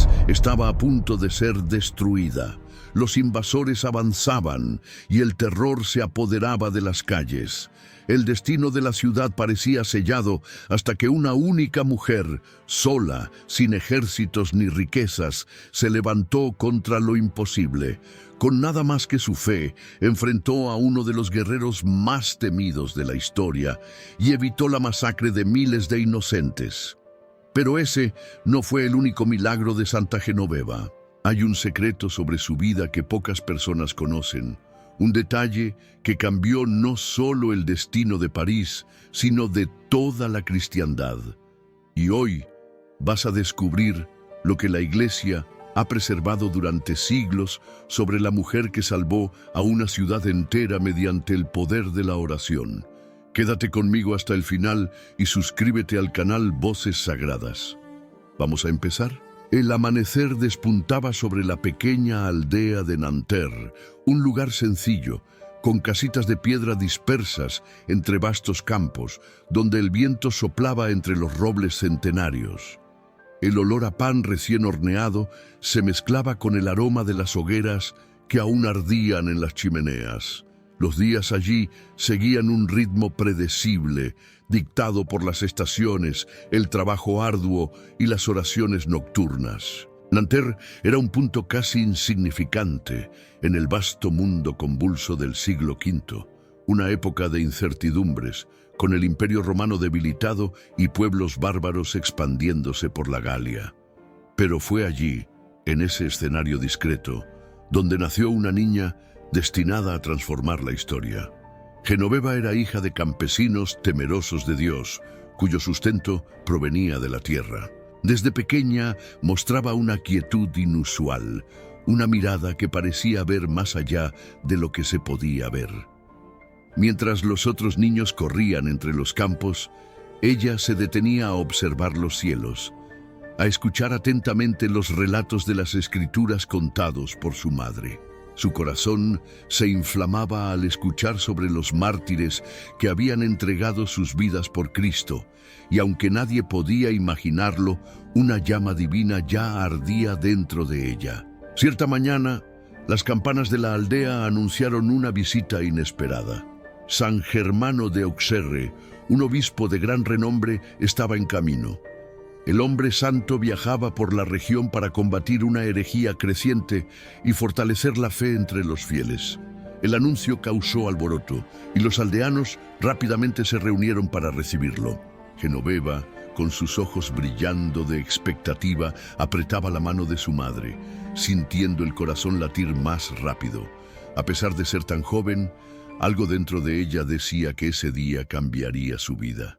París estaba a punto de ser destruida. Los invasores avanzaban y el terror se apoderaba de las calles. El destino de la ciudad parecía sellado hasta que una única mujer, sola, sin ejércitos ni riquezas, se levantó contra lo imposible. Con nada más que su fe, enfrentó a uno de los guerreros más temidos de la historia y evitó la masacre de miles de inocentes. Pero ese no fue el único milagro de Santa Genoveva. Hay un secreto sobre su vida que pocas personas conocen. Un detalle que cambió no solo el destino de París, sino de toda la cristiandad. Y hoy vas a descubrir lo que la Iglesia ha preservado durante siglos sobre la mujer que salvó a una ciudad entera mediante el poder de la oración. Quédate conmigo hasta el final y suscríbete al canal Voces Sagradas. ¿Vamos a empezar? El amanecer despuntaba sobre la pequeña aldea de Nanterre, un lugar sencillo, con casitas de piedra dispersas entre vastos campos, donde el viento soplaba entre los robles centenarios. El olor a pan recién horneado se mezclaba con el aroma de las hogueras que aún ardían en las chimeneas. Los días allí seguían un ritmo predecible, dictado por las estaciones, el trabajo arduo y las oraciones nocturnas. Nanterre era un punto casi insignificante en el vasto mundo convulso del siglo V, una época de incertidumbres, con el Imperio Romano debilitado y pueblos bárbaros expandiéndose por la Galia. Pero fue allí, en ese escenario discreto, donde nació una niña destinada a transformar la historia. Genoveva era hija de campesinos temerosos de Dios, cuyo sustento provenía de la tierra. Desde pequeña mostraba una quietud inusual, una mirada que parecía ver más allá de lo que se podía ver. Mientras los otros niños corrían entre los campos, ella se detenía a observar los cielos, a escuchar atentamente los relatos de las Escrituras contados por su madre. Su corazón se inflamaba al escuchar sobre los mártires que habían entregado sus vidas por Cristo, y aunque nadie podía imaginarlo, una llama divina ya ardía dentro de ella. Cierta mañana, las campanas de la aldea anunciaron una visita inesperada. San Germano de Auxerre, un obispo de gran renombre, estaba en camino. El hombre santo viajaba por la región para combatir una herejía creciente y fortalecer la fe entre los fieles. El anuncio causó alboroto y los aldeanos rápidamente se reunieron para recibirlo. Genoveva, con sus ojos brillando de expectativa, apretaba la mano de su madre, sintiendo el corazón latir más rápido. A pesar de ser tan joven, algo dentro de ella decía que ese día cambiaría su vida.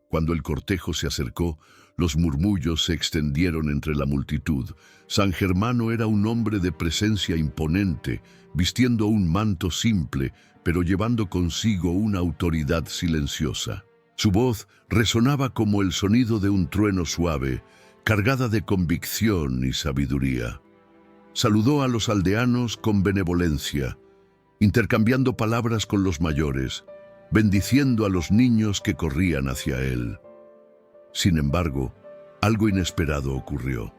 Cuando el cortejo se acercó, los murmullos se extendieron entre la multitud. San Germano era un hombre de presencia imponente, vistiendo un manto simple, pero llevando consigo una autoridad silenciosa. Su voz resonaba como el sonido de un trueno suave, cargada de convicción y sabiduría. Saludó a los aldeanos con benevolencia, intercambiando palabras con los mayores, bendiciendo a los niños que corrían hacia él. Sin embargo, algo inesperado ocurrió.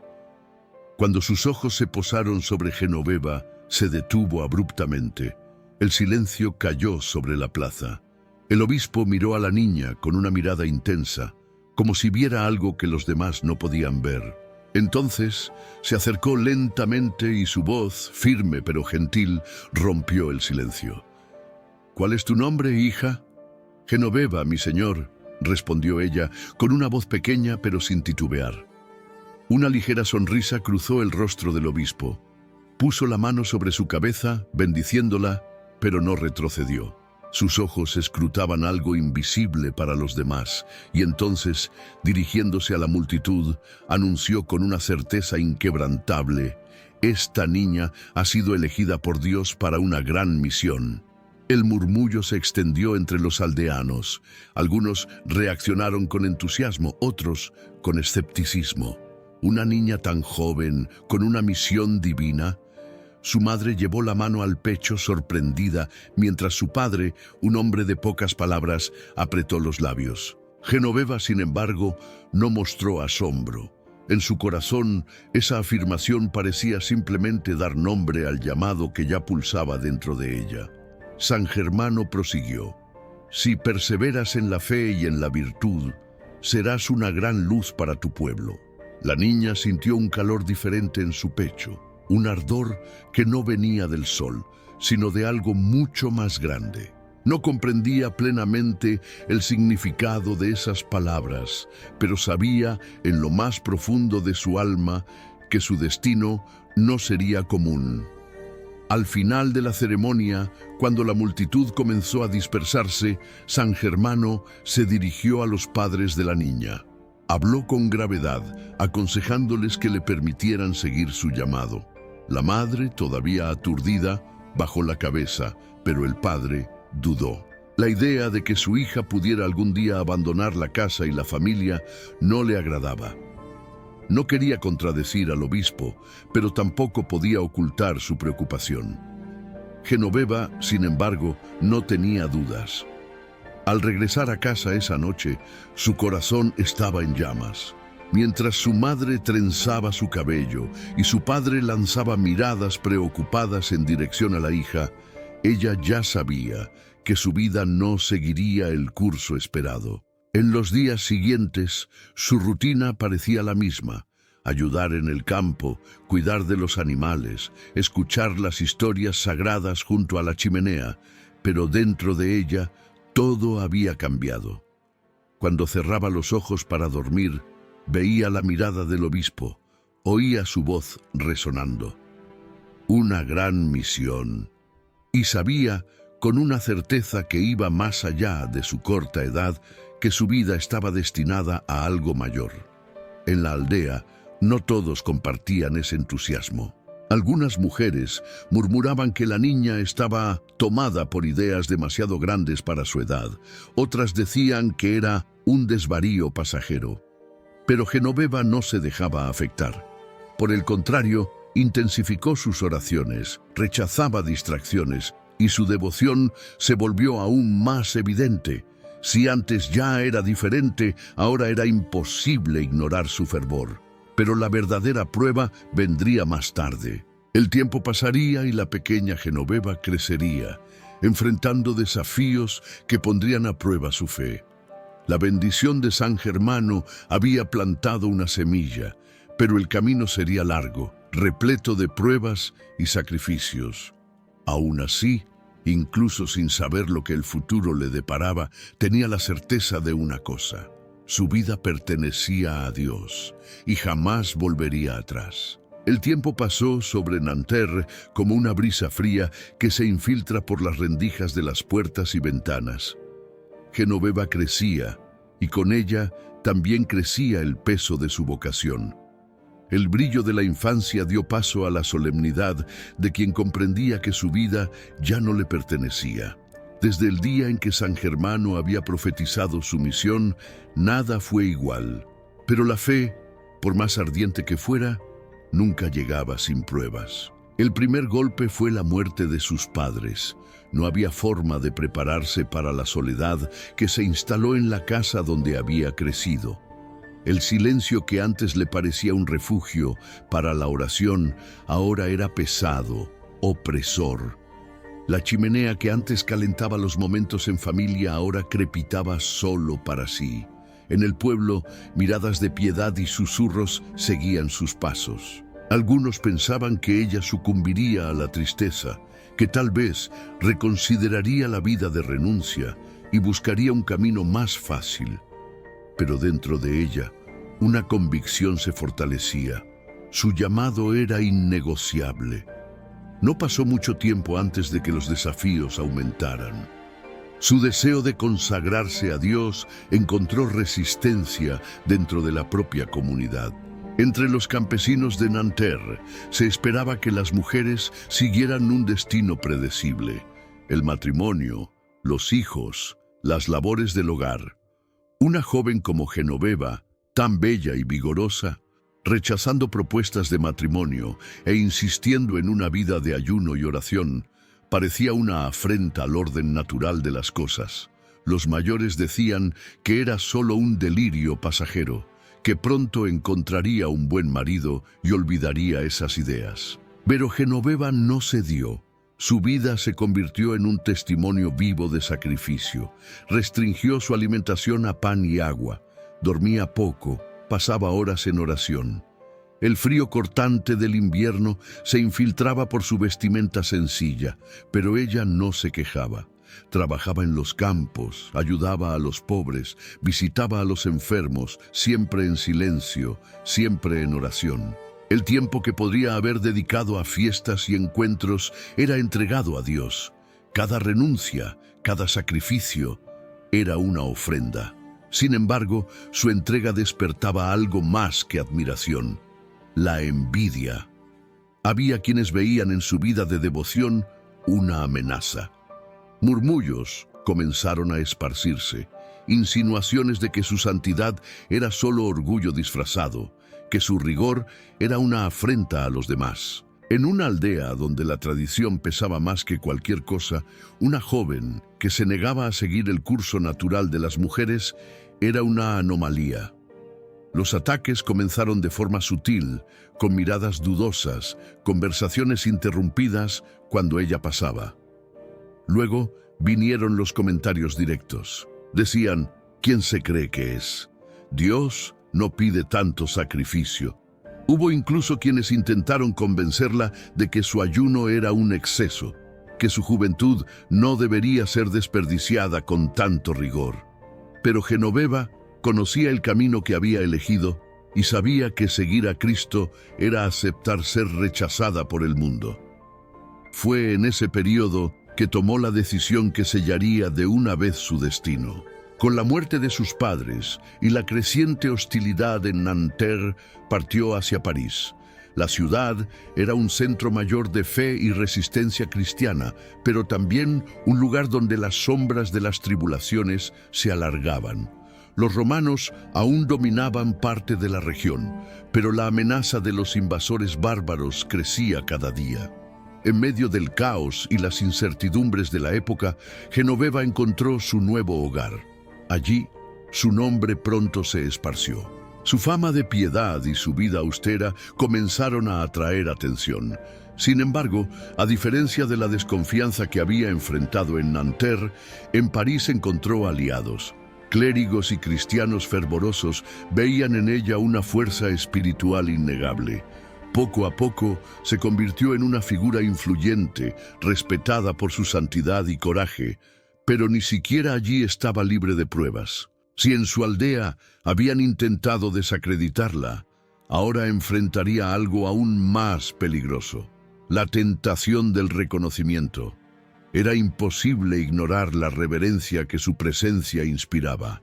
Cuando sus ojos se posaron sobre Genoveva, se detuvo abruptamente. El silencio cayó sobre la plaza. El obispo miró a la niña con una mirada intensa, como si viera algo que los demás no podían ver. Entonces se acercó lentamente y su voz, firme pero gentil, rompió el silencio. «¿Cuál es tu nombre, hija?» «Genoveva, mi señor», respondió ella, con una voz pequeña pero sin titubear. Una ligera sonrisa cruzó el rostro del obispo. Puso la mano sobre su cabeza, bendiciéndola, pero no retrocedió. Sus ojos escrutaban algo invisible para los demás, y entonces, dirigiéndose a la multitud, anunció con una certeza inquebrantable: «Esta niña ha sido elegida por Dios para una gran misión». El murmullo se extendió entre los aldeanos. Algunos reaccionaron con entusiasmo, otros con escepticismo. Una niña tan joven, con una misión divina. Su madre llevó la mano al pecho sorprendida, mientras su padre, un hombre de pocas palabras, apretó los labios. Genoveva, sin embargo, no mostró asombro. En su corazón, esa afirmación parecía simplemente dar nombre al llamado que ya pulsaba dentro de ella. San Germano prosiguió: si perseveras en la fe y en la virtud, serás una gran luz para tu pueblo. La niña sintió un calor diferente en su pecho, un ardor que no venía del sol, sino de algo mucho más grande. No comprendía plenamente el significado de esas palabras, pero sabía en lo más profundo de su alma que su destino no sería común. Al final de la ceremonia, cuando la multitud comenzó a dispersarse, San Germano se dirigió a los padres de la niña. Habló con gravedad, aconsejándoles que le permitieran seguir su llamado. La madre, todavía aturdida, bajó la cabeza, pero el padre dudó. La idea de que su hija pudiera algún día abandonar la casa y la familia no le agradaba. No quería contradecir al obispo, pero tampoco podía ocultar su preocupación. Genoveva, sin embargo, no tenía dudas. Al regresar a casa esa noche, su corazón estaba en llamas. Mientras su madre trenzaba su cabello y su padre lanzaba miradas preocupadas en dirección a la hija, ella ya sabía que su vida no seguiría el curso esperado. En los días siguientes, su rutina parecía la misma: ayudar en el campo, cuidar de los animales, escuchar las historias sagradas junto a la chimenea, pero dentro de ella todo había cambiado. Cuando cerraba los ojos para dormir, veía la mirada del obispo, oía su voz resonando. Una gran misión. Y sabía, con una certeza que iba más allá de su corta edad, que su vida estaba destinada a algo mayor. En la aldea, no todos compartían ese entusiasmo. Algunas mujeres murmuraban que la niña estaba tomada por ideas demasiado grandes para su edad. Otras decían que era un desvarío pasajero. Pero Genoveva no se dejaba afectar. Por el contrario, intensificó sus oraciones, rechazaba distracciones y su devoción se volvió aún más evidente. Si antes ya era diferente, ahora era imposible ignorar su fervor. Pero la verdadera prueba vendría más tarde. El tiempo pasaría y la pequeña Genoveva crecería, enfrentando desafíos que pondrían a prueba su fe. La bendición de San Germano había plantado una semilla, pero el camino sería largo, repleto de pruebas y sacrificios. Aún así, incluso sin saber lo que el futuro le deparaba, tenía la certeza de una cosa: su vida pertenecía a Dios y jamás volvería atrás. El tiempo pasó sobre Nanterre como una brisa fría que se infiltra por las rendijas de las puertas y ventanas. Genoveva crecía, y con ella también crecía el peso de su vocación. El brillo de la infancia dio paso a la solemnidad de quien comprendía que su vida ya no le pertenecía. Desde el día en que San Germano había profetizado su misión, nada fue igual. Pero la fe, por más ardiente que fuera, nunca llegaba sin pruebas. El primer golpe fue la muerte de sus padres. No había forma de prepararse para la soledad que se instaló en la casa donde había crecido. El silencio que antes le parecía un refugio para la oración, ahora era pesado, opresor. La chimenea que antes calentaba los momentos en familia ahora crepitaba solo para sí. En el pueblo, miradas de piedad y susurros seguían sus pasos. Algunos pensaban que ella sucumbiría a la tristeza, que tal vez reconsideraría la vida de renuncia y buscaría un camino más fácil. Pero dentro de ella, una convicción se fortalecía. Su llamado era innegociable. No pasó mucho tiempo antes de que los desafíos aumentaran. Su deseo de consagrarse a Dios encontró resistencia dentro de la propia comunidad. Entre los campesinos de Nanterre se esperaba que las mujeres siguieran un destino predecible: el matrimonio, los hijos, las labores del hogar. Una joven como Genoveva, tan bella y vigorosa, rechazando propuestas de matrimonio e insistiendo en una vida de ayuno y oración, parecía una afrenta al orden natural de las cosas. Los mayores decían que era solo un delirio pasajero, que pronto encontraría un buen marido y olvidaría esas ideas. Pero Genoveva no cedió. Su vida se convirtió en un testimonio vivo de sacrificio. Restringió su alimentación a pan y agua. Dormía poco, pasaba horas en oración. El frío cortante del invierno se infiltraba por su vestimenta sencilla, pero ella no se quejaba. Trabajaba en los campos, ayudaba a los pobres, visitaba a los enfermos, siempre en silencio, siempre en oración. El tiempo que podría haber dedicado a fiestas y encuentros era entregado a Dios. Cada renuncia, cada sacrificio, era una ofrenda. Sin embargo, su entrega despertaba algo más que admiración: la envidia. Había quienes veían en su vida de devoción una amenaza. Murmullos comenzaron a esparcirse, insinuaciones de que su santidad era solo orgullo disfrazado, que su rigor era una afrenta a los demás. En una aldea donde la tradición pesaba más que cualquier cosa, una joven que se negaba a seguir el curso natural de las mujeres era una anomalía. Los ataques comenzaron de forma sutil, con miradas dudosas, conversaciones interrumpidas cuando ella pasaba. Luego vinieron los comentarios directos. Decían: ¿quién se cree que es? Dios no pide tanto sacrificio. Hubo incluso quienes intentaron convencerla de que su ayuno era un exceso, que su juventud no debería ser desperdiciada con tanto rigor. Pero Genoveva conocía el camino que había elegido y sabía que seguir a Cristo era aceptar ser rechazada por el mundo. Fue en ese periodo que tomó la decisión que sellaría de una vez su destino. Con la muerte de sus padres y la creciente hostilidad en Nanterre, partió hacia París. La ciudad era un centro mayor de fe y resistencia cristiana, pero también un lugar donde las sombras de las tribulaciones se alargaban. Los romanos aún dominaban parte de la región, pero la amenaza de los invasores bárbaros crecía cada día. En medio del caos y las incertidumbres de la época, Genoveva encontró su nuevo hogar. Allí, su nombre pronto se esparció. Su fama de piedad y su vida austera comenzaron a atraer atención. Sin embargo, a diferencia de la desconfianza que había enfrentado en Nanterre, en París encontró aliados. Clérigos y cristianos fervorosos veían en ella una fuerza espiritual innegable. Poco a poco se convirtió en una figura influyente, respetada por su santidad y coraje, pero ni siquiera allí estaba libre de pruebas. Si en su aldea habían intentado desacreditarla, ahora enfrentaría algo aún más peligroso: la tentación del reconocimiento. Era imposible ignorar la reverencia que su presencia inspiraba.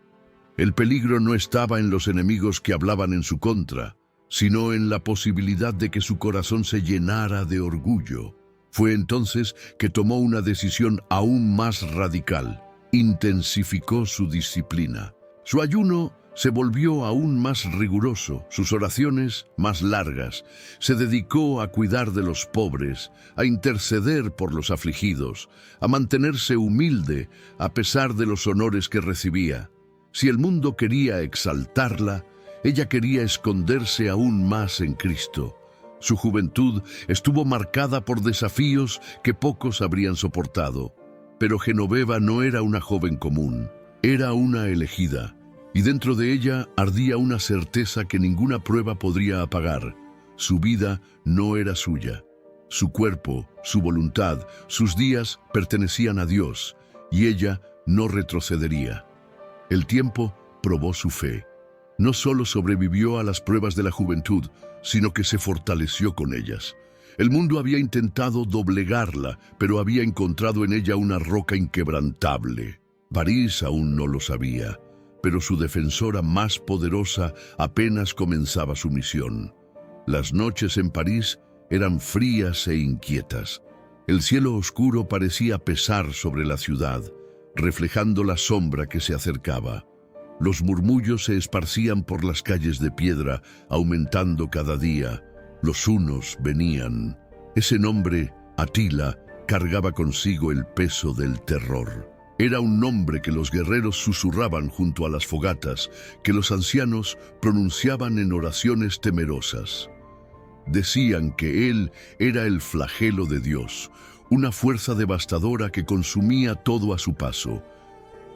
El peligro no estaba en los enemigos que hablaban en su contra, sino en la posibilidad de que su corazón se llenara de orgullo. Fue entonces que tomó una decisión aún más radical. Intensificó su disciplina. Su ayuno se volvió aún más riguroso, sus oraciones más largas. Se dedicó a cuidar de los pobres, a interceder por los afligidos, a mantenerse humilde a pesar de los honores que recibía. Si el mundo quería exaltarla, ella quería esconderse aún más en Cristo. Su juventud estuvo marcada por desafíos que pocos habrían soportado. Pero Genoveva no era una joven común, era una elegida, y dentro de ella ardía una certeza que ninguna prueba podría apagar. Su vida no era suya. Su cuerpo, su voluntad, sus días pertenecían a Dios, y ella no retrocedería. El tiempo probó su fe. No solo sobrevivió a las pruebas de la juventud, sino que se fortaleció con ellas. El mundo había intentado doblegarla, pero había encontrado en ella una roca inquebrantable. París aún no lo sabía, pero su defensora más poderosa apenas comenzaba su misión. Las noches en París eran frías e inquietas. El cielo oscuro parecía pesar sobre la ciudad, reflejando la sombra que se acercaba. Los murmullos se esparcían por las calles de piedra, aumentando cada día. Los hunos venían. Ese nombre, Atila, cargaba consigo el peso del terror. Era un nombre que los guerreros susurraban junto a las fogatas, que los ancianos pronunciaban en oraciones temerosas. Decían que él era el flagelo de Dios, una fuerza devastadora que consumía todo a su paso,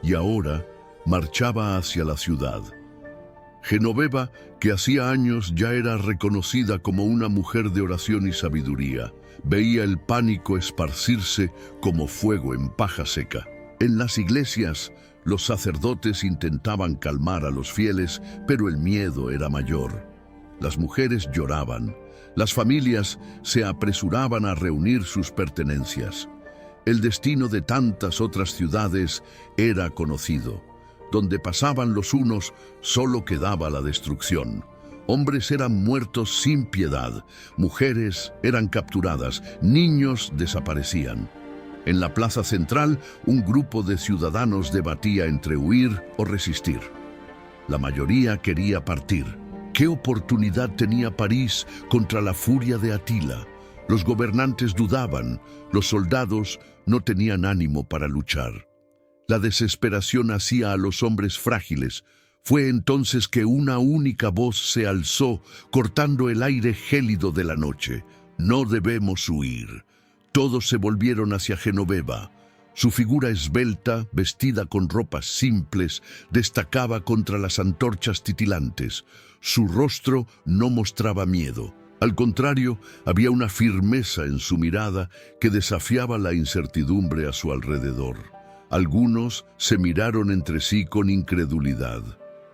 y ahora marchaba hacia la ciudad. Genoveva, que hacía años ya era reconocida como una mujer de oración y sabiduría, veía el pánico esparcirse como fuego en paja seca. En las iglesias, los sacerdotes intentaban calmar a los fieles, pero el miedo era mayor. Las mujeres lloraban, las familias se apresuraban a reunir sus pertenencias. El destino de tantas otras ciudades era conocido. Donde pasaban los unos, solo quedaba la destrucción. Hombres eran muertos sin piedad, mujeres eran capturadas, niños desaparecían. En la plaza central, un grupo de ciudadanos debatía entre huir o resistir. La mayoría quería partir. ¿Qué oportunidad tenía París contra la furia de Atila? Los gobernantes dudaban, los soldados no tenían ánimo para luchar. La desesperación hacía a los hombres frágiles. Fue entonces que una única voz se alzó, cortando el aire gélido de la noche. No debemos huir. Todos se volvieron hacia Genoveva. Su figura esbelta, vestida con ropas simples, destacaba contra las antorchas titilantes. Su rostro no mostraba miedo. Al contrario, había una firmeza en su mirada que desafiaba la incertidumbre a su alrededor. Algunos se miraron entre sí con incredulidad.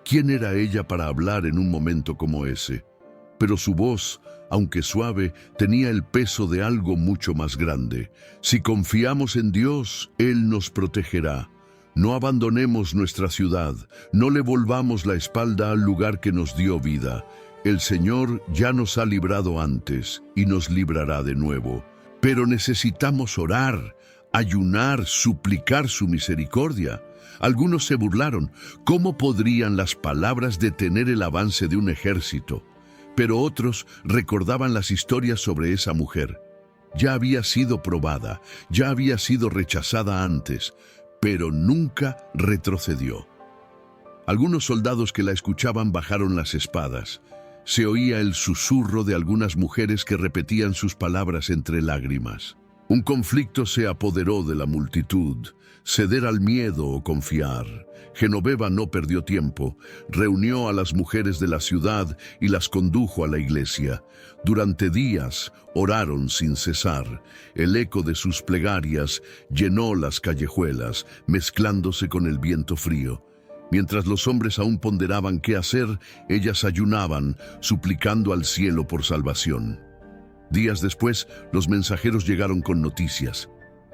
¿Quién era ella para hablar en un momento como ese? Pero su voz, aunque suave, tenía el peso de algo mucho más grande. Si confiamos en Dios, Él nos protegerá. No abandonemos nuestra ciudad, no le volvamos la espalda al lugar que nos dio vida. El Señor ya nos ha librado antes y nos librará de nuevo. Pero necesitamos orar, ayunar, suplicar su misericordia. Algunos se burlaron. ¿Cómo podrían las palabras detener el avance de un ejército? Pero otros recordaban las historias sobre esa mujer. Ya había sido probada, ya había sido rechazada antes, pero nunca retrocedió. Algunos soldados que la escuchaban bajaron las espadas. Se oía el susurro de algunas mujeres que repetían sus palabras entre lágrimas. Un conflicto se apoderó de la multitud. Ceder al miedo o confiar. Genoveva no perdió tiempo. Reunió a las mujeres de la ciudad y las condujo a la iglesia. Durante días oraron sin cesar. El eco de sus plegarias llenó las callejuelas, mezclándose con el viento frío. Mientras los hombres aún ponderaban qué hacer, ellas ayunaban, suplicando al cielo por salvación. Días después, los mensajeros llegaron con noticias.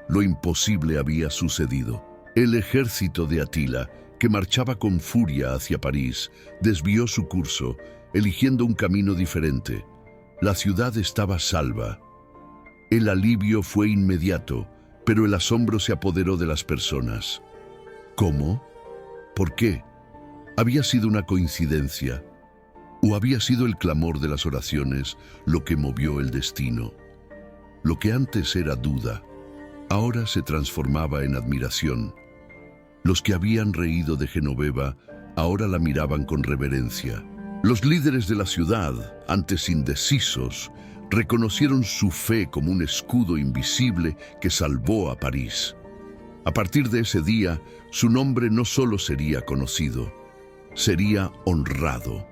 Lo imposible había sucedido. El ejército de Atila, que marchaba con furia hacia París, desvió su curso, eligiendo un camino diferente. La ciudad estaba salva. El alivio fue inmediato, pero el asombro se apoderó de las personas. ¿Cómo? ¿Por qué? ¿Había sido una coincidencia? ¿O había sido el clamor de las oraciones lo que movió el destino? Lo que antes era duda, ahora se transformaba en admiración. Los que habían reído de Genoveva ahora la miraban con reverencia. Los líderes de la ciudad, antes indecisos, reconocieron su fe como un escudo invisible que salvó a París. A partir de ese día, su nombre no solo sería conocido, sería honrado.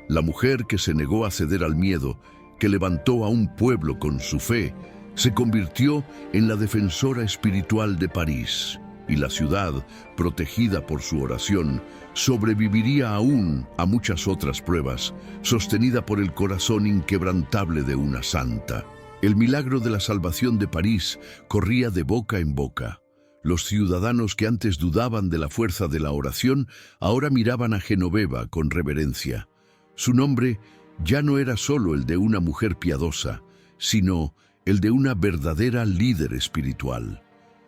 La mujer que se negó a ceder al miedo, que levantó a un pueblo con su fe, se convirtió en la defensora espiritual de París, y la ciudad, protegida por su oración, sobreviviría aún a muchas otras pruebas, sostenida por el corazón inquebrantable de una santa. El milagro de la salvación de París corría de boca en boca. Los ciudadanos que antes dudaban de la fuerza de la oración, ahora miraban a Genoveva con reverencia. Su nombre ya no era solo el de una mujer piadosa, sino el de una verdadera líder espiritual.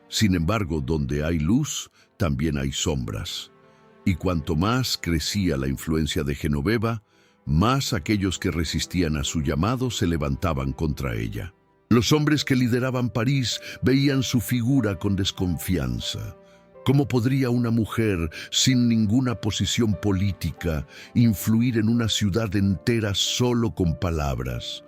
Sin embargo, donde hay luz, también hay sombras. Y cuanto más crecía la influencia de Genoveva, más aquellos que resistían a su llamado se levantaban contra ella. Los hombres que lideraban París veían su figura con desconfianza. ¿Cómo podría una mujer sin ninguna posición política influir en una ciudad entera solo con palabras?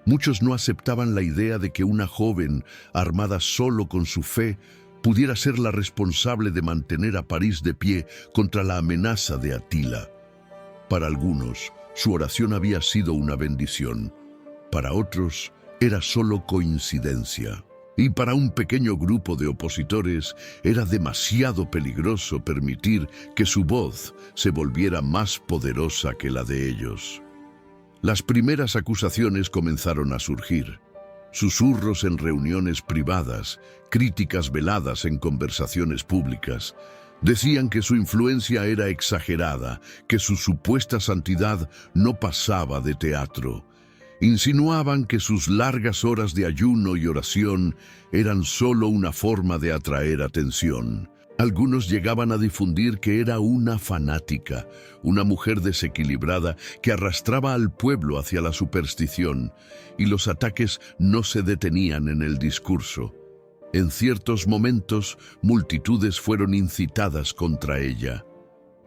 Muchos no aceptaban la idea de que una joven, armada solo con su fe, pudiera ser la responsable de mantener a París de pie contra la amenaza de Atila. Para algunos, su oración había sido una bendición. Para otros, era solo coincidencia. Y para un pequeño grupo de opositores era demasiado peligroso permitir que su voz se volviera más poderosa que la de ellos. Las primeras acusaciones comenzaron a surgir. Susurros en reuniones privadas, críticas veladas en conversaciones públicas. Decían que su influencia era exagerada, que su supuesta santidad no pasaba de teatro. Insinuaban que sus largas horas de ayuno y oración eran solo una forma de atraer atención. Algunos llegaban a difundir que era una fanática, una mujer desequilibrada que arrastraba al pueblo hacia la superstición, y los ataques no se detenían en el discurso. En ciertos momentos, multitudes fueron incitadas contra ella.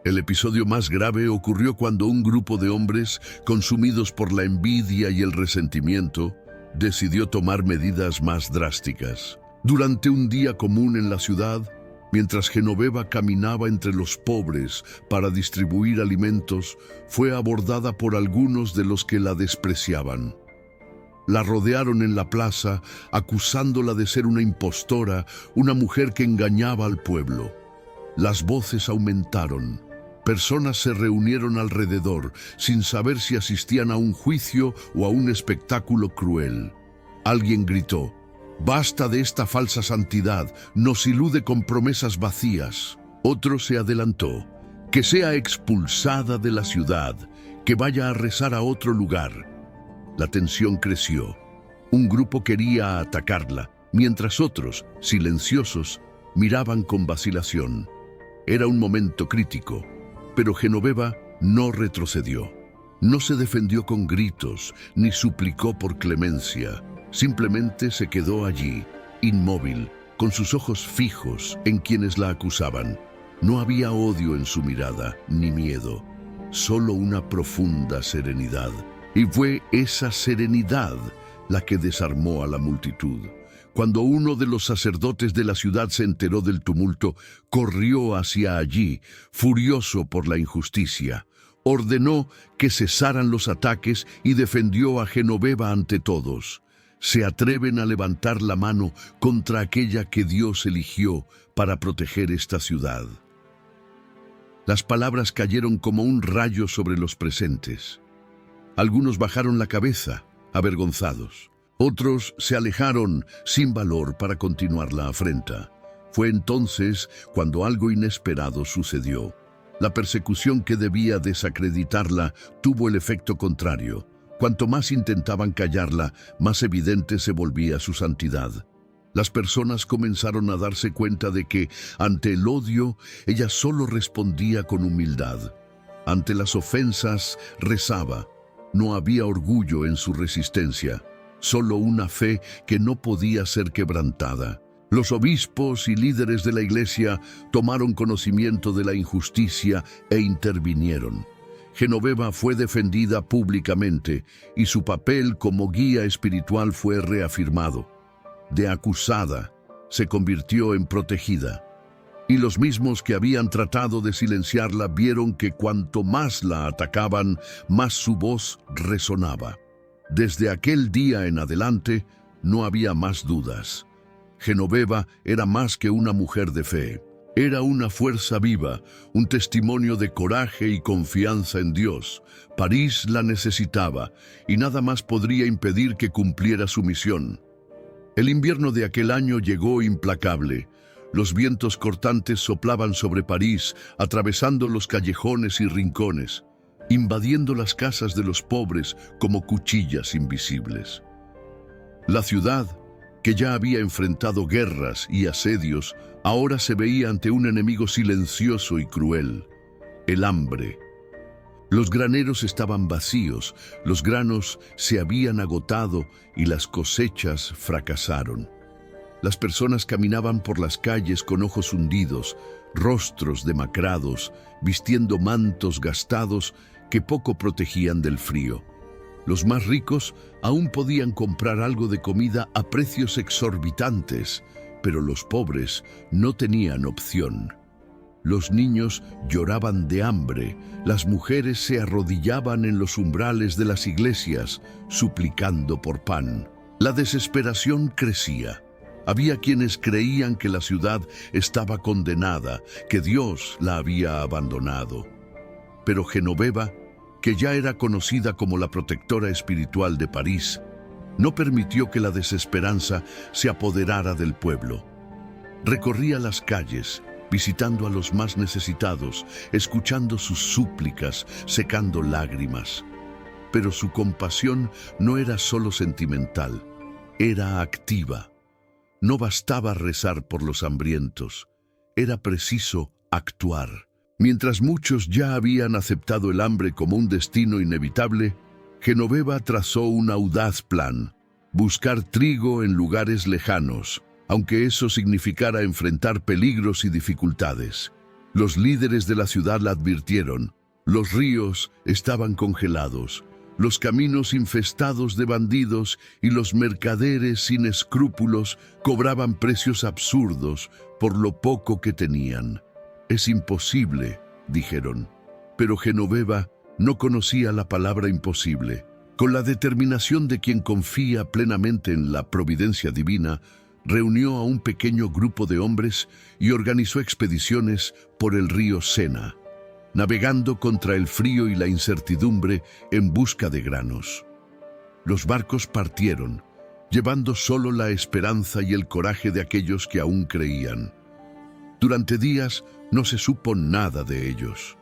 El episodio más grave ocurrió cuando un grupo de hombres, consumidos por la envidia y el resentimiento, decidió tomar medidas más drásticas. Durante un día común en la ciudad, mientras Genoveva caminaba entre los pobres para distribuir alimentos, fue abordada por algunos de los que la despreciaban. La rodearon en la plaza, acusándola de ser una impostora, una mujer que engañaba al pueblo. Las voces aumentaron. Personas se reunieron alrededor, sin saber si asistían a un juicio o a un espectáculo cruel. Alguien gritó: «Basta de esta falsa santidad, nos ilude con promesas vacías». Otro se adelantó: «Que sea expulsada de la ciudad, que vaya a rezar a otro lugar». La tensión creció. Un grupo quería atacarla, mientras otros, silenciosos, miraban con vacilación. Era un momento crítico. Pero Genoveva no retrocedió. No se defendió con gritos, ni suplicó por clemencia. Simplemente se quedó allí, inmóvil, con sus ojos fijos en quienes la acusaban. No había odio en su mirada, ni miedo, solo una profunda serenidad. Y fue esa serenidad la que desarmó a la multitud. Cuando uno de los sacerdotes de la ciudad se enteró del tumulto, corrió hacia allí, furioso por la injusticia. Ordenó que cesaran los ataques y defendió a Genoveva ante todos. Se atreven a levantar la mano contra aquella que Dios eligió para proteger esta ciudad. Las palabras cayeron como un rayo sobre los presentes. Algunos bajaron la cabeza, avergonzados. Otros se alejaron sin valor para continuar la afrenta. Fue entonces cuando algo inesperado sucedió. La persecución que debía desacreditarla tuvo el efecto contrario. Cuanto más intentaban callarla, más evidente se volvía su santidad. Las personas comenzaron a darse cuenta de que, ante el odio, ella solo respondía con humildad. Ante las ofensas, rezaba. No había orgullo en su resistencia. Solo una fe que no podía ser quebrantada. Los obispos y líderes de la iglesia tomaron conocimiento de la injusticia e intervinieron. Genoveva fue defendida públicamente y su papel como guía espiritual fue reafirmado. De acusada, se convirtió en protegida. Y los mismos que habían tratado de silenciarla vieron que cuanto más la atacaban, más su voz resonaba. Desde aquel día en adelante, no había más dudas. Genoveva era más que una mujer de fe. Era una fuerza viva, un testimonio de coraje y confianza en Dios. París la necesitaba, y nada más podría impedir que cumpliera su misión. El invierno de aquel año llegó implacable. Los vientos cortantes soplaban sobre París, atravesando los callejones y rincones, invadiendo las casas de los pobres como cuchillas invisibles. La ciudad, que ya había enfrentado guerras y asedios, ahora se veía ante un enemigo silencioso y cruel: el hambre. Los graneros estaban vacíos, los granos se habían agotado y las cosechas fracasaron. Las personas caminaban por las calles con ojos hundidos, rostros demacrados, vistiendo mantos gastados que poco protegían del frío. Los más ricos aún podían comprar algo de comida a precios exorbitantes, pero los pobres no tenían opción. Los niños lloraban de hambre, las mujeres se arrodillaban en los umbrales de las iglesias, suplicando por pan. La desesperación crecía. Había quienes creían que la ciudad estaba condenada, que Dios la había abandonado. Pero Genoveva, que ya era conocida como la protectora espiritual de París, no permitió que la desesperanza se apoderara del pueblo. Recorría las calles, visitando a los más necesitados, escuchando sus súplicas, secando lágrimas. Pero su compasión no era solo sentimental, era activa. No bastaba rezar por los hambrientos, era preciso actuar. Mientras muchos ya habían aceptado el hambre como un destino inevitable, Genoveva trazó un audaz plan: buscar trigo en lugares lejanos, aunque eso significara enfrentar peligros y dificultades. Los líderes de la ciudad la advirtieron: los ríos estaban congelados, los caminos infestados de bandidos y los mercaderes sin escrúpulos cobraban precios absurdos por lo poco que tenían. Es imposible, dijeron. Pero Genoveva no conocía la palabra imposible. Con la determinación de quien confía plenamente en la providencia divina, reunió a un pequeño grupo de hombres y organizó expediciones por el río Sena, navegando contra el frío y la incertidumbre en busca de granos. Los barcos partieron, llevando solo la esperanza y el coraje de aquellos que aún creían. Durante días no se supo nada de ellos.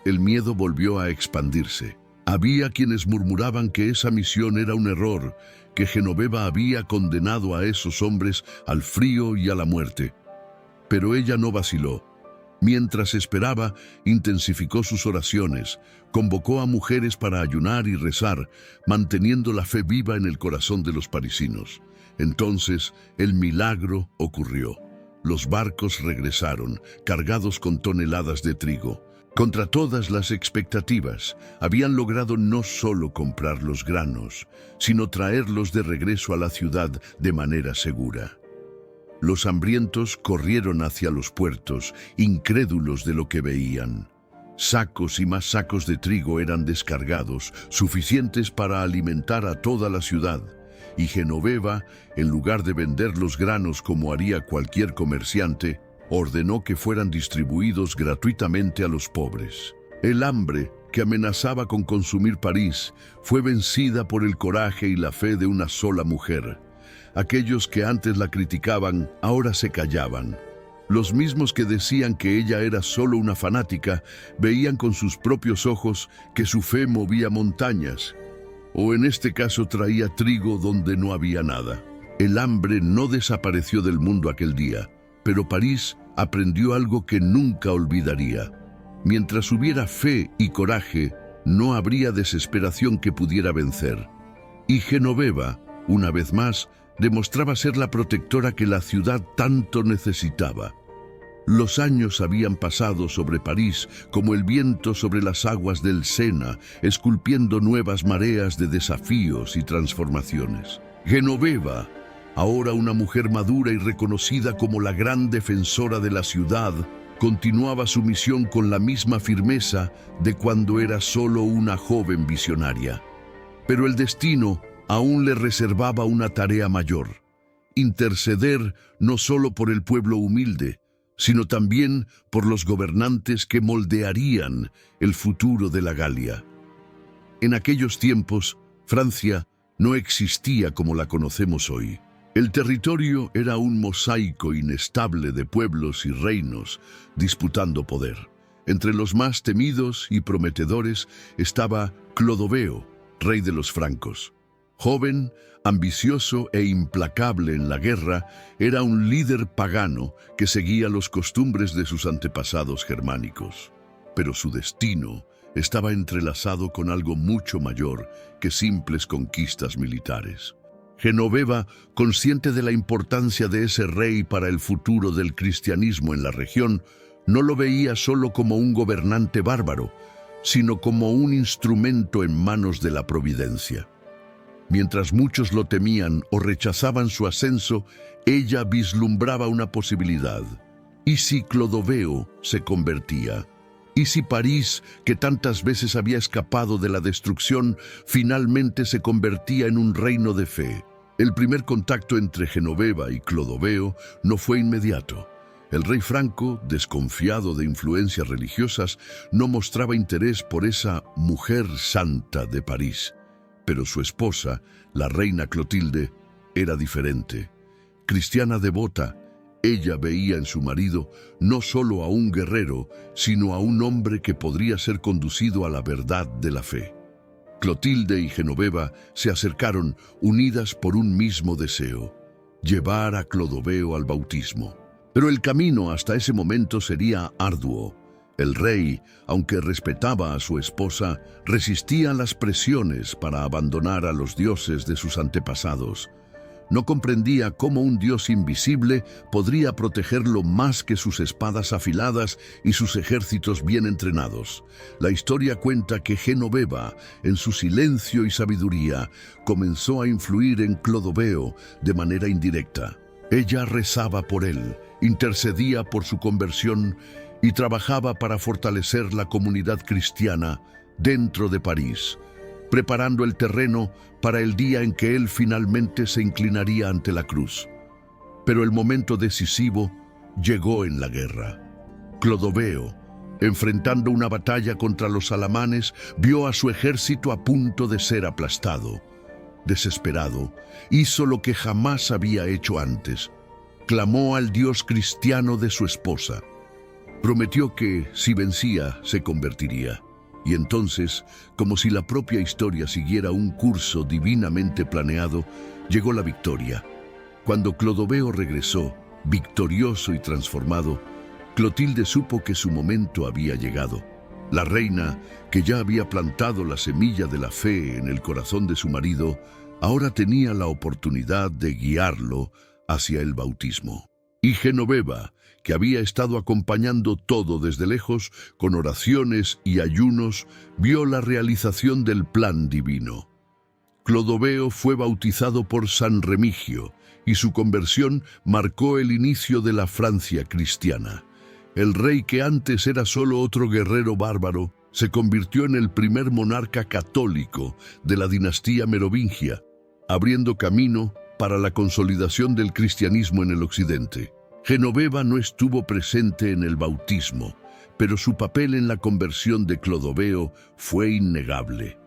El miedo volvió a expandirse. Había quienes murmuraban que esa misión era un error, que Genoveva había condenado a esos hombres al frío y a la muerte. Pero ella no vaciló. Mientras esperaba, intensificó sus oraciones, convocó a mujeres para ayunar y rezar, manteniendo la fe viva en el corazón de los parisinos. Entonces, el milagro ocurrió. Los barcos regresaron, cargados con toneladas de trigo. Contra todas las expectativas, habían logrado no solo comprar los granos, sino traerlos de regreso a la ciudad de manera segura. Los hambrientos corrieron hacia los puertos, incrédulos de lo que veían. Sacos y más sacos de trigo eran descargados, suficientes para alimentar a toda la ciudad. Y Genoveva, en lugar de vender los granos como haría cualquier comerciante, ordenó que fueran distribuidos gratuitamente a los pobres. El hambre, que amenazaba con consumir París, fue vencida por el coraje y la fe de una sola mujer. Aquellos que antes la criticaban, ahora se callaban. Los mismos que decían que ella era solo una fanática, veían con sus propios ojos que su fe movía montañas, o en este caso traía trigo donde no había nada. El hambre no desapareció del mundo aquel día, pero París aprendió algo que nunca olvidaría. Mientras hubiera fe y coraje, no habría desesperación que pudiera vencer. Y Genoveva, una vez más, demostraba ser la protectora que la ciudad tanto necesitaba. Los años habían pasado sobre París como el viento sobre las aguas del Sena, esculpiendo nuevas mareas de desafíos y transformaciones. Genoveva, ahora una mujer madura y reconocida como la gran defensora de la ciudad, continuaba su misión con la misma firmeza de cuando era solo una joven visionaria. Pero el destino aún le reservaba una tarea mayor: interceder no solo por el pueblo humilde, sino también por los gobernantes que moldearían el futuro de la Galia. En aquellos tiempos, Francia no existía como la conocemos hoy. El territorio era un mosaico inestable de pueblos y reinos disputando poder. Entre los más temidos y prometedores estaba Clodoveo, rey de los francos. Joven, ambicioso e implacable en la guerra, era un líder pagano que seguía las costumbres de sus antepasados germánicos. Pero su destino estaba entrelazado con algo mucho mayor que simples conquistas militares. Genoveva, consciente de la importancia de ese rey para el futuro del cristianismo en la región, no lo veía solo como un gobernante bárbaro, sino como un instrumento en manos de la providencia. Mientras muchos lo temían o rechazaban su ascenso, ella vislumbraba una posibilidad. ¿Y si Clodoveo se convertía? ¿Y si París, que tantas veces había escapado de la destrucción, finalmente se convertía en un reino de fe? El primer contacto entre Genoveva y Clodoveo no fue inmediato. El rey Franco, desconfiado de influencias religiosas, no mostraba interés por esa mujer santa de París. Pero su esposa, la reina Clotilde, era diferente. Cristiana devota, ella veía en su marido no solo a un guerrero, sino a un hombre que podría ser conducido a la verdad de la fe. Clotilde y Genoveva se acercaron unidas por un mismo deseo: llevar a Clodoveo al bautismo. Pero el camino hasta ese momento sería arduo. El rey, aunque respetaba a su esposa, resistía las presiones para abandonar a los dioses de sus antepasados. No comprendía cómo un dios invisible podría protegerlo más que sus espadas afiladas y sus ejércitos bien entrenados. La historia cuenta que Genoveva, en su silencio y sabiduría, comenzó a influir en Clodoveo de manera indirecta. Ella rezaba por él, intercedía por su conversión y trabajaba para fortalecer la comunidad cristiana dentro de París, preparando el terreno para el día en que él finalmente se inclinaría ante la cruz. Pero el momento decisivo llegó en la guerra. Clodoveo, enfrentando una batalla contra los alamanes, vio a su ejército a punto de ser aplastado. Desesperado, hizo lo que jamás había hecho antes. Clamó al Dios cristiano de su esposa. Prometió que, si vencía, se convertiría. Y entonces, como si la propia historia siguiera un curso divinamente planeado, llegó la victoria. Cuando Clodoveo regresó, victorioso y transformado, Clotilde supo que su momento había llegado. La reina, que ya había plantado la semilla de la fe en el corazón de su marido, ahora tenía la oportunidad de guiarlo hacia el bautismo. Y Genoveva, que había estado acompañando todo desde lejos, con oraciones y ayunos, vio la realización del plan divino. Clodoveo fue bautizado por San Remigio, y su conversión marcó el inicio de la Francia cristiana. El rey, que antes era solo otro guerrero bárbaro, se convirtió en el primer monarca católico de la dinastía merovingia, abriendo camino para la consolidación del cristianismo en el occidente. Genoveva no estuvo presente en el bautismo, pero su papel en la conversión de Clodoveo fue innegable.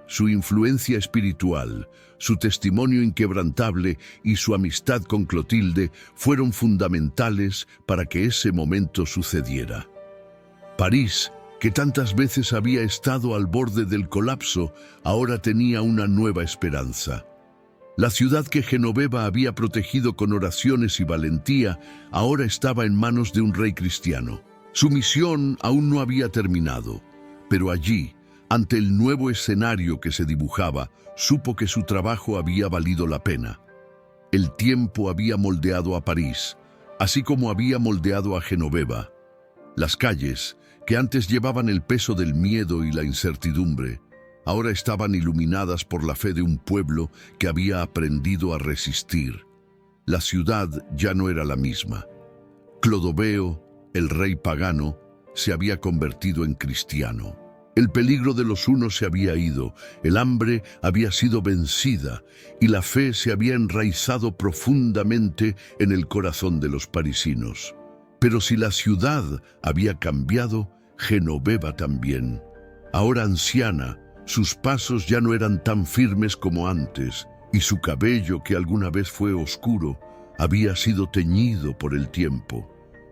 Su influencia espiritual, su testimonio inquebrantable y su amistad con Clotilde fueron fundamentales para que ese momento sucediera. París, que tantas veces había estado al borde del colapso, ahora tenía una nueva esperanza. La ciudad que Genoveva había protegido con oraciones y valentía, ahora estaba en manos de un rey cristiano. Su misión aún no había terminado, pero allí, ante el nuevo escenario que se dibujaba, supo que su trabajo había valido la pena. El tiempo había moldeado a París, así como había moldeado a Genoveva. Las calles, que antes llevaban el peso del miedo y la incertidumbre, ahora estaban iluminadas por la fe de un pueblo que había aprendido a resistir. La ciudad ya no era la misma. Clodoveo, el rey pagano, se había convertido en cristiano. El peligro de los hunos se había ido, el hambre había sido vencida y la fe se había enraizado profundamente en el corazón de los parisinos. Pero si la ciudad había cambiado, Genoveva también. Ahora anciana, sus pasos ya no eran tan firmes como antes, y su cabello, que alguna vez fue oscuro, había sido teñido por el tiempo.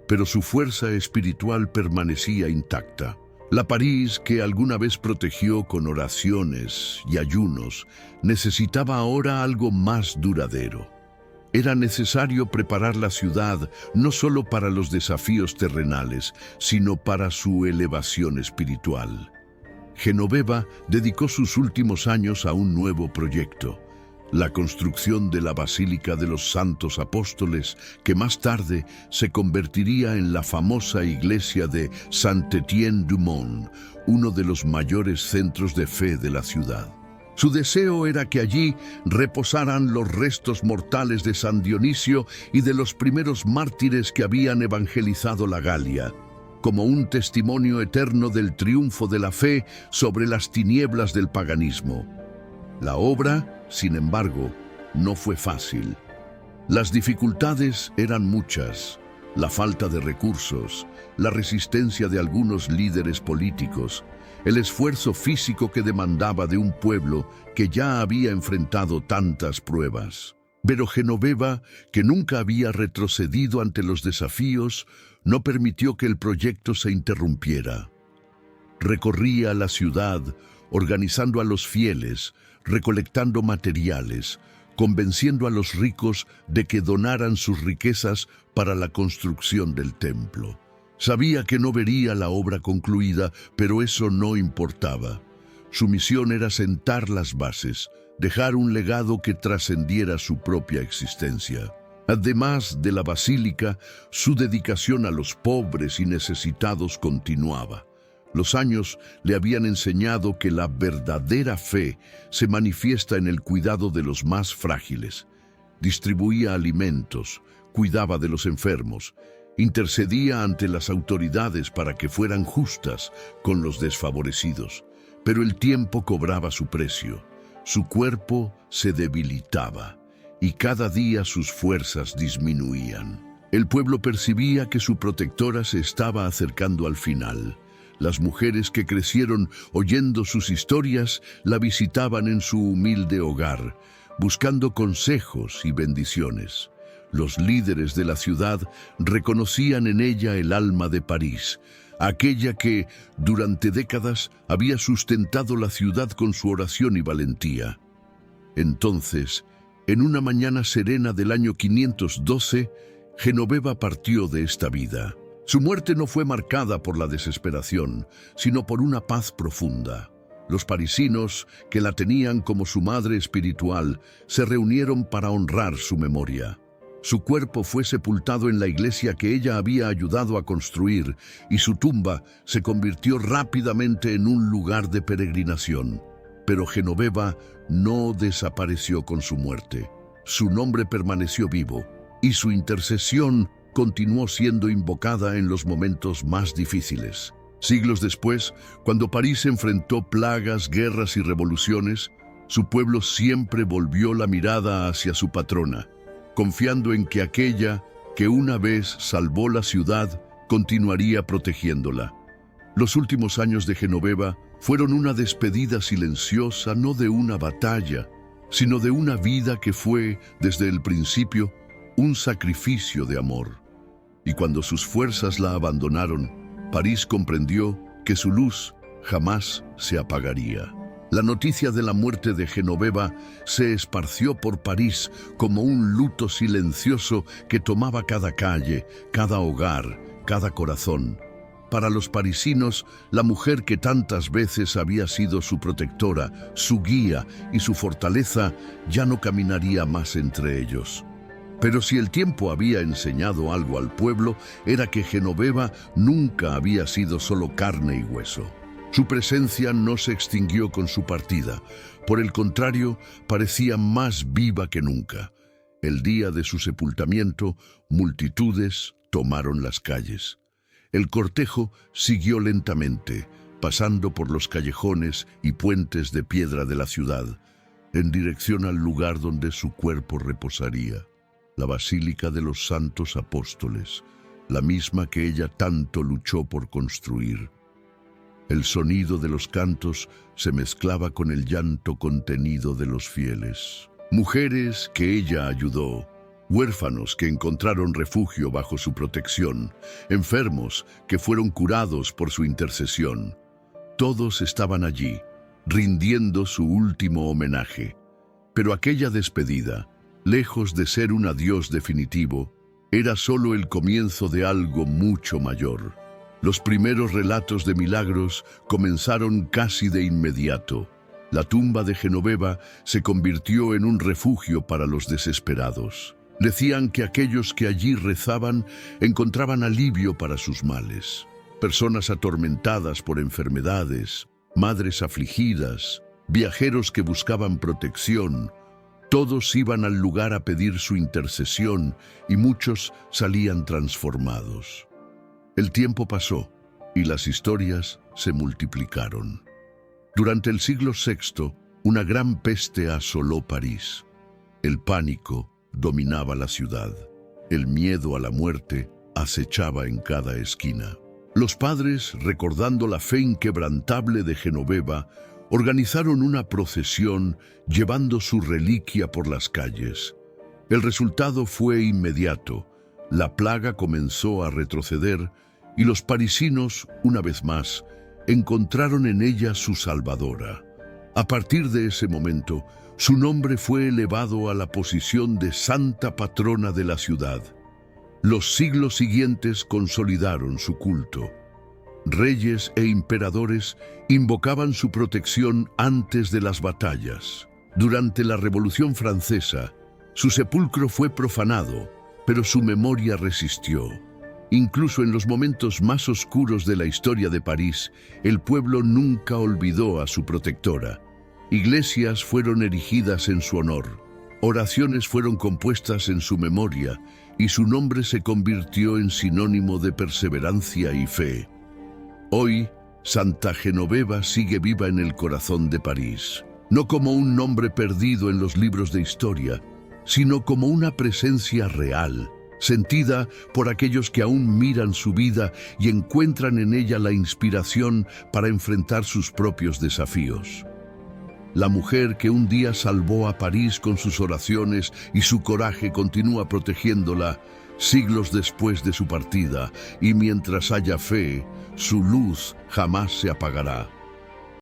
Pero su fuerza espiritual permanecía intacta. La París, que alguna vez protegió con oraciones y ayunos, necesitaba ahora algo más duradero. Era necesario preparar la ciudad no solo para los desafíos terrenales, sino para su elevación espiritual. Genoveva dedicó sus últimos años a un nuevo proyecto: la construcción de la Basílica de los Santos Apóstoles, que más tarde se convertiría en la famosa iglesia de Saint-Étienne-du-Mont, uno de los mayores centros de fe de la ciudad. Su deseo era que allí reposaran los restos mortales de San Dionisio y de los primeros mártires que habían evangelizado la Galia, como un testimonio eterno del triunfo de la fe sobre las tinieblas del paganismo. La obra, sin embargo, no fue fácil. Las dificultades eran muchas: la falta de recursos, la resistencia de algunos líderes políticos, el esfuerzo físico que demandaba de un pueblo que ya había enfrentado tantas pruebas. Pero Genoveva, que nunca había retrocedido ante los desafíos, no permitió que el proyecto se interrumpiera. Recorría la ciudad, organizando a los fieles, recolectando materiales, convenciendo a los ricos de que donaran sus riquezas para la construcción del templo. Sabía que no vería la obra concluida, pero eso no importaba. Su misión era sentar las bases, dejar un legado que trascendiera su propia existencia. Además de la basílica, su dedicación a los pobres y necesitados continuaba. Los años le habían enseñado que la verdadera fe se manifiesta en el cuidado de los más frágiles. Distribuía alimentos, cuidaba de los enfermos, intercedía ante las autoridades para que fueran justas con los desfavorecidos. Pero el tiempo cobraba su precio. Su cuerpo se debilitaba y cada día sus fuerzas disminuían. El pueblo percibía que su protectora se estaba acercando al final. Las mujeres que crecieron oyendo sus historias la visitaban en su humilde hogar, buscando consejos y bendiciones. Los líderes de la ciudad reconocían en ella el alma de París, aquella que, durante décadas, había sustentado la ciudad con su oración y valentía. Entonces, en una mañana serena del año 512, Genoveva partió de esta vida. Su muerte no fue marcada por la desesperación, sino por una paz profunda. Los parisinos, que la tenían como su madre espiritual, se reunieron para honrar su memoria. Su cuerpo fue sepultado en la iglesia que ella había ayudado a construir, y su tumba se convirtió rápidamente en un lugar de peregrinación. Pero Genoveva no desapareció con su muerte. Su nombre permaneció vivo, y su intercesión continuó siendo invocada en los momentos más difíciles. Siglos después, cuando París enfrentó plagas, guerras y revoluciones, su pueblo siempre volvió la mirada hacia su patrona, confiando en que aquella que una vez salvó la ciudad continuaría protegiéndola. Los últimos años de Genoveva fueron una despedida silenciosa, no de una batalla, sino de una vida que fue, desde el principio, un sacrificio de amor. Y cuando sus fuerzas la abandonaron, París comprendió que su luz jamás se apagaría. La noticia de la muerte de Genoveva se esparció por París como un luto silencioso que tomaba cada calle, cada hogar, cada corazón. Para los parisinos, la mujer que tantas veces había sido su protectora, su guía y su fortaleza, ya no caminaría más entre ellos. Pero si el tiempo había enseñado algo al pueblo, era que Genoveva nunca había sido solo carne y hueso. Su presencia no se extinguió con su partida. Por el contrario, parecía más viva que nunca. El día de su sepultamiento, multitudes tomaron las calles. El cortejo siguió lentamente, pasando por los callejones y puentes de piedra de la ciudad, en dirección al lugar donde su cuerpo reposaría, la Basílica de los Santos Apóstoles, la misma que ella tanto luchó por construir. El sonido de los cantos se mezclaba con el llanto contenido de los fieles. Mujeres que ella ayudó, huérfanos que encontraron refugio bajo su protección, enfermos que fueron curados por su intercesión. Todos estaban allí, rindiendo su último homenaje. Pero aquella despedida, lejos de ser un adiós definitivo, era solo el comienzo de algo mucho mayor. Los primeros relatos de milagros comenzaron casi de inmediato. La tumba de Genoveva se convirtió en un refugio para los desesperados. Decían que aquellos que allí rezaban encontraban alivio para sus males. Personas atormentadas por enfermedades, madres afligidas, viajeros que buscaban protección, todos iban al lugar a pedir su intercesión y muchos salían transformados. El tiempo pasó y las historias se multiplicaron. Durante el siglo VI, una gran peste asoló París. El pánico dominaba la ciudad. El miedo a la muerte acechaba en cada esquina. Los padres, recordando la fe inquebrantable de Genoveva, organizaron una procesión llevando su reliquia por las calles. El resultado fue inmediato. La plaga comenzó a retroceder y los parisinos, una vez más, encontraron en ella su salvadora. A partir de ese momento, su nombre fue elevado a la posición de santa patrona de la ciudad. Los siglos siguientes consolidaron su culto. Reyes e emperadores invocaban su protección antes de las batallas. Durante la Revolución Francesa, su sepulcro fue profanado, pero su memoria resistió. Incluso en los momentos más oscuros de la historia de París, el pueblo nunca olvidó a su protectora. Iglesias fueron erigidas en su honor, oraciones fueron compuestas en su memoria y su nombre se convirtió en sinónimo de perseverancia y fe. Hoy, Santa Genoveva sigue viva en el corazón de París, no como un nombre perdido en los libros de historia, sino como una presencia real, sentida por aquellos que aún miran su vida y encuentran en ella la inspiración para enfrentar sus propios desafíos. La mujer que un día salvó a París con sus oraciones y su coraje continúa protegiéndola siglos después de su partida, y mientras haya fe, su luz jamás se apagará.